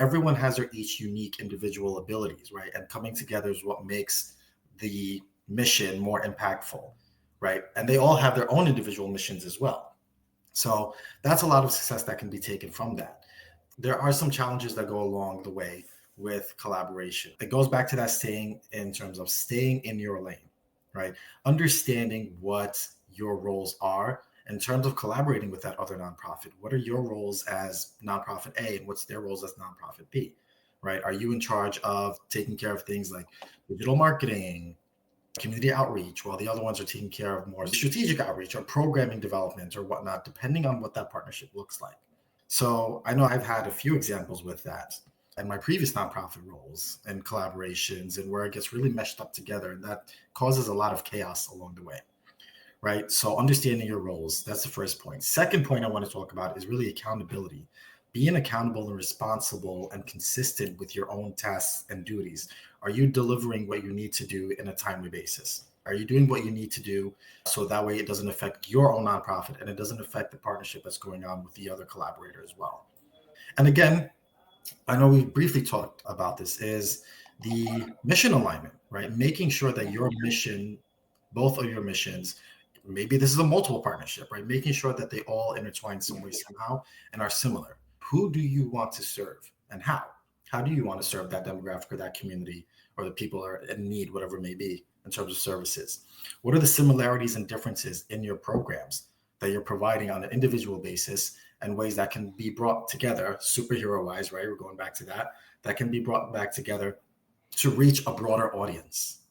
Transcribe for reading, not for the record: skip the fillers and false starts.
Everyone has their each unique individual abilities, right? And coming together is what makes the mission more impactful, right? And they all have their own individual missions as well. So that's a lot of success that can be taken from that. There are some challenges that go along the way with collaboration. It goes back to that staying in terms of staying in your lane, right? Understanding what your roles are in terms of collaborating with that other nonprofit. What are your roles as nonprofit A and what's their roles as nonprofit B, right? Are you in charge of taking care of things like digital marketing, community outreach, while the other ones are taking care of more strategic outreach or programming development or whatnot, depending on what that partnership looks like? So I know I've had a few examples with that in my previous nonprofit roles and collaborations, and where it gets really meshed up together, and that causes a lot of chaos along the way, right? So understanding your roles, that's the first point. Second point I want to talk about is really accountability. Being accountable and responsible and consistent with your own tasks and duties. Are you delivering what you need to do in a timely basis? Are you doing what you need to do so that way it doesn't affect your own nonprofit and it doesn't affect the partnership that's going on with the other collaborator as well? And again, I know we briefly talked about this, is the mission alignment, right? Making sure that your mission, both of your missions, maybe this is a multiple partnership, right? Making sure that they all intertwine some way, somehow, and are similar. Who do you want to serve and how? How do you want to serve that demographic or that community or the people are in need, whatever it may be, in terms of services? What are the similarities and differences in your programs that you're providing on an individual basis, and ways that can be brought together, superhero wise, right? We're going back to that, that can be brought back together to reach a broader audience,